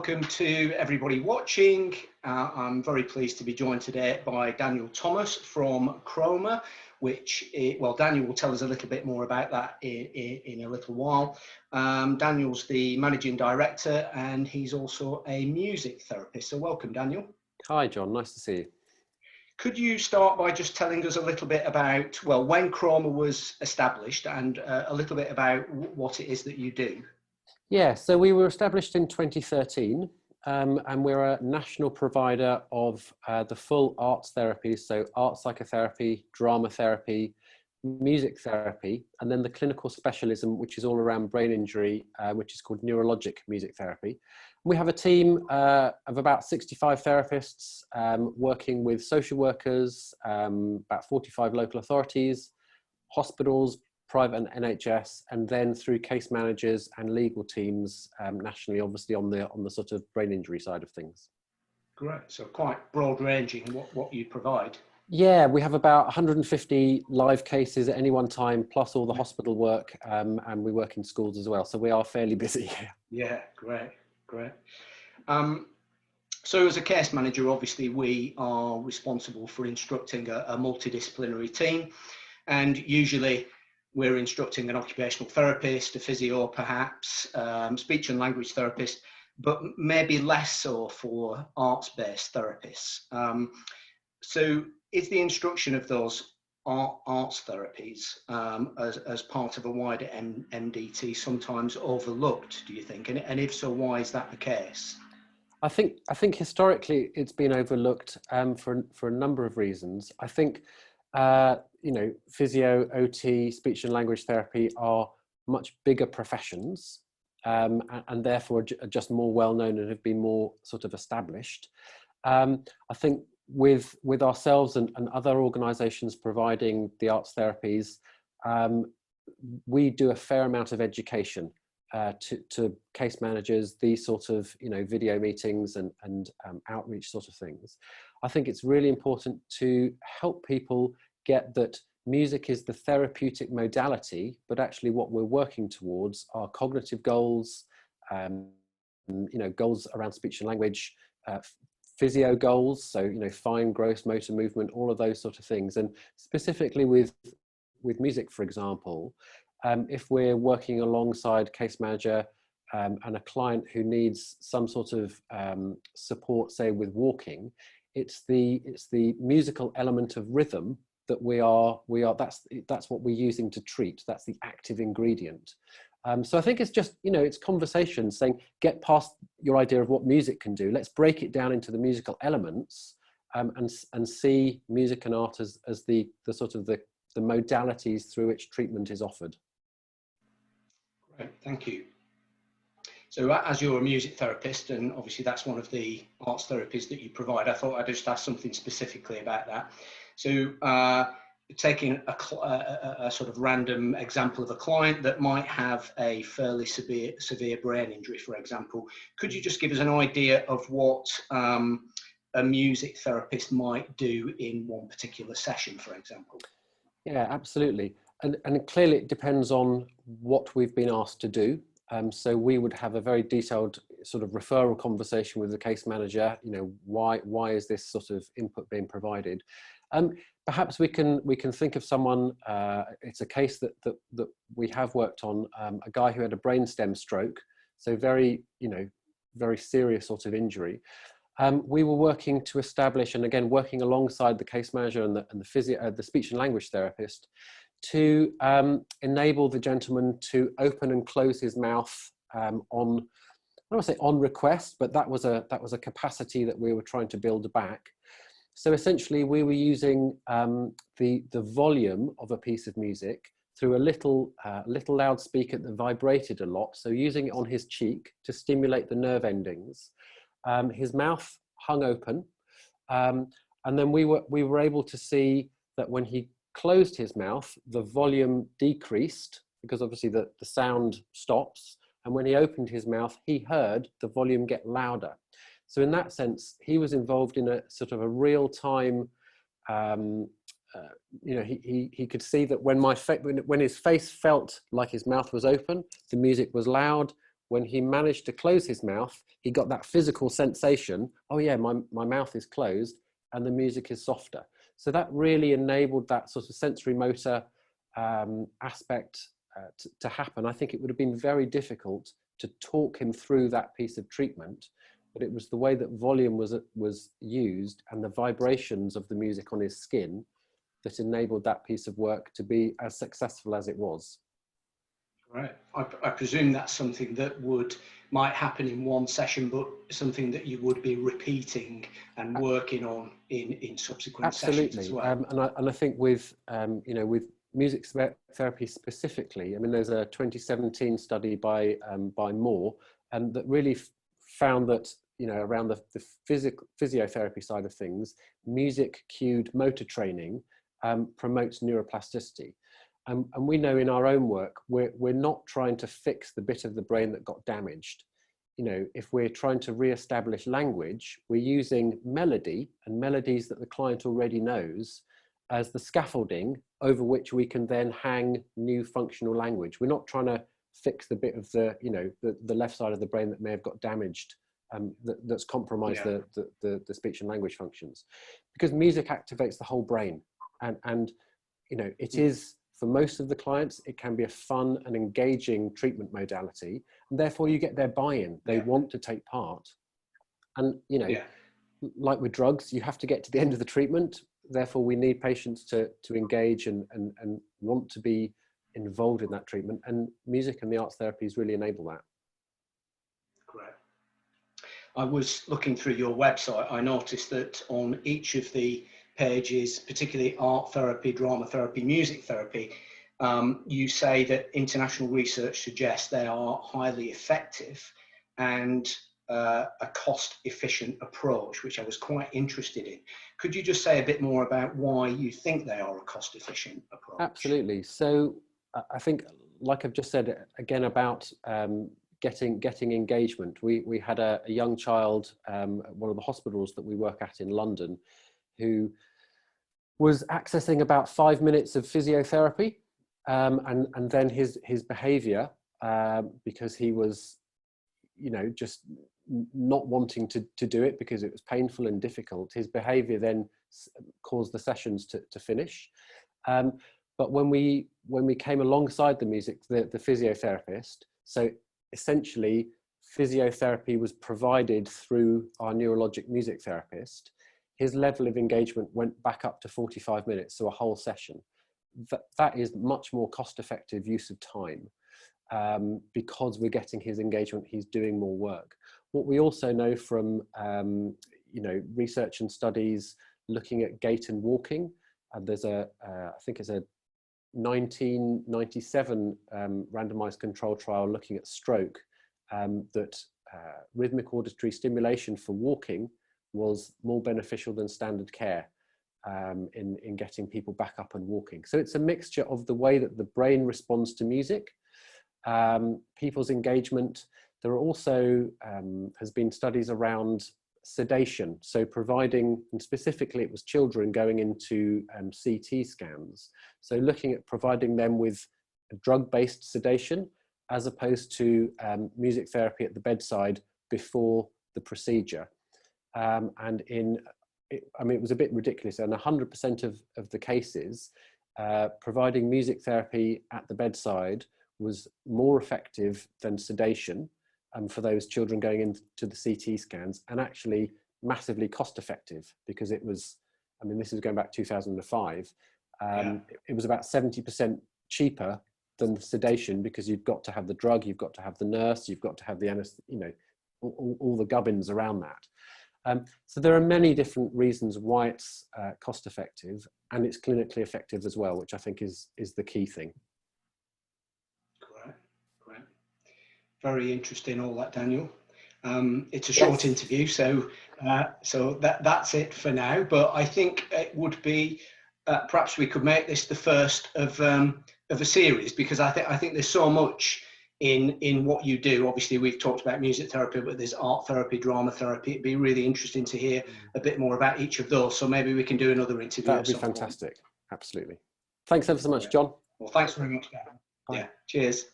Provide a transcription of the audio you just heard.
welcome to everybody watching. I'm very pleased to be joined today by Daniel Thomas from Chroma, Daniel will tell us a little bit more about that in a little while. Daniel's the managing director and he's also a music therapist. So welcome, Daniel. Hi, John. Nice to see you. Could you start by just telling us a little bit about, well, when Chroma was established and a little bit about what it is that you do? Yeah, so we were established in 2013 and we're a national provider of the full arts therapies, so art psychotherapy, drama therapy, music therapy, and then the clinical specialism, which is all around brain injury, which is called neurologic music therapy. We have a team of about 65 therapists working with social workers, about 45 local authorities, hospitals, private and NHS, and then through case managers and legal teams nationally, obviously on the sort of brain injury side of things. Great, so quite broad ranging what you provide. Yeah, we have about 150 live cases at any one time, plus all the hospital work, and we work in schools as well. So we are fairly busy. Yeah, great. So as a case manager, obviously we are responsible for instructing a multidisciplinary team, and usually we're instructing an occupational therapist, a physio perhaps, speech and language therapist, but maybe less so for arts-based therapists. So is the instruction of those arts therapies as part of a wider MDT sometimes overlooked, do you think? And if so, why is that the case? I think historically it's been overlooked for a number of reasons. I think you know, physio, OT, speech and language therapy are much bigger professions and therefore are just more well known and have been more sort of established. I think with ourselves and other organisations providing the arts therapies, we do a fair amount of education to case managers, these sort of, you know, video meetings and outreach sort of things. I think it's really important to help people get that music is the therapeutic modality, but actually what we're working towards are cognitive goals, you know, goals around speech and language, physio goals, so, you know, fine, gross motor movement, all of those sort of things. And specifically with music, for example, if we're working alongside case manager and a client who needs some sort of support, say with walking, it's the musical element of rhythm that we are that's what we're using to treat. That's the active ingredient. So I think it's just, you know, it's conversation saying, get past your idea of what music can do. Let's break it down into the musical elements and see music and art as the sort of the modalities through which treatment is offered. Great, thank you. So as you're a music therapist, and obviously that's one of the arts therapies that you provide, I thought I'd just ask something specifically about that. So taking a sort of random example of a client that might have a fairly severe brain injury, for example, could you just give us an idea of what a music therapist might do in one particular session, for example? Yeah, absolutely. And clearly it depends on what we've been asked to do. So we would have a very detailed sort of referral conversation with the case manager. You know, why is this sort of input being provided? Perhaps we can think of someone. It's a case that we have worked on. A guy who had a brainstem stroke, so very serious sort of injury. We were working to establish, and again working alongside the case manager and the physio, the speech and language therapist, to enable the gentleman to open and close his mouth on, I don't want to say on request, but that was a capacity that we were trying to build back. So essentially we were using the volume of a piece of music through a little loudspeaker that vibrated a lot. So using it on his cheek to stimulate the nerve endings. His mouth hung open, and then we were able to see that when he closed his mouth, the volume decreased because obviously the sound stops. And when he opened his mouth, he heard the volume get louder. So in that sense, he was involved in a sort of a real time, you know, he could see that when his face felt like his mouth was open, the music was loud. when he managed to close his mouth, he got that physical sensation, oh yeah, my mouth is closed and the music is softer. So that really enabled that sort of sensory motor aspect to happen. I think it would have been very difficult to talk him through that piece of treatment, but it was the way that volume was used and the vibrations of the music on his skin that enabled that piece of work to be as successful as it was. Right. I presume that's something that might happen in one session, but something that you would be repeating and working on in subsequent sessions as well. And I think with you know, with music therapy specifically, I mean, there's a 2017 study by Moore, and that really found that, you know, around the physiotherapy side of things, music cued motor training promotes neuroplasticity. And we know in our own work, we're not trying to fix the bit of the brain that got damaged. You know, if we're trying to re-establish language, we're using melody and melodies that the client already knows as the scaffolding over which we can then hang new functional language. We're not trying to fix the bit of the, you know, the left side of the brain that may have got damaged, that's compromised the speech and language functions. Because music activates the whole brain. And you know, it is, for most of the clients, it can be a fun and engaging treatment modality, and therefore you get their buy-in. They want to take part. And, you know, like with drugs, you have to get to the end of the treatment. Therefore, we need patients to engage and want to be involved in that treatment. And music and the arts therapies really enable that. Great. I was looking through your website. I noticed that on each of the pages, particularly art therapy, drama therapy, music therapy, you say that international research suggests they are highly effective and a cost-efficient approach, which I was quite interested in. Could you just say a bit more about why you think they are a cost-efficient approach? Absolutely. So I think, like I've just said again about getting engagement, we had a young child at one of the hospitals that we work at in London who was accessing about 5 minutes of physiotherapy, and then his behavior, because he was, you know, just not wanting to do it because it was painful and difficult, his behavior then caused the sessions to finish. But when we came alongside the music, the physiotherapist, so essentially physiotherapy was provided through our neurologic music therapist, his level of engagement went back up to 45 minutes, so a whole session. That is much more cost-effective use of time, because we're getting his engagement, he's doing more work. What we also know from you know, research and studies looking at gait and walking, and there's I think it's a 1997 randomized control trial looking at stroke, that rhythmic auditory stimulation for walking was more beneficial than standard care in getting people back up and walking. So it's a mixture of the way that the brain responds to music, people's engagement. There are also has been studies around sedation, so providing, and specifically it was children going into CT scans, so looking at providing them with drug-based sedation as opposed to music therapy at the bedside before the procedure. And I mean, it was a bit ridiculous. In 100% of the cases, providing music therapy at the bedside was more effective than sedation for those children going into the CT scans, and actually massively cost effective, because it was, I mean, this is going back 2005. It was about 70% cheaper than sedation, because you've got to have the drug, you've got to have the nurse, you've got to have the you know, all the gubbins around that. So there are many different reasons why it's cost effective, and it's clinically effective as well, which I think is the key thing. Great, great. Very interesting, all that, Daniel. It's a short interview, so that's it for now. But I think it would be perhaps we could make this the first of a series, because I think there's so much in what you do. Obviously, we've talked about music therapy, but there's art therapy, drama therapy. It'd be really interesting to hear a bit more about each of those. So maybe we can do another interview. That would be fantastic. Absolutely. Thanks ever so much, John. Well, thanks very much, Gavin. Yeah, cheers.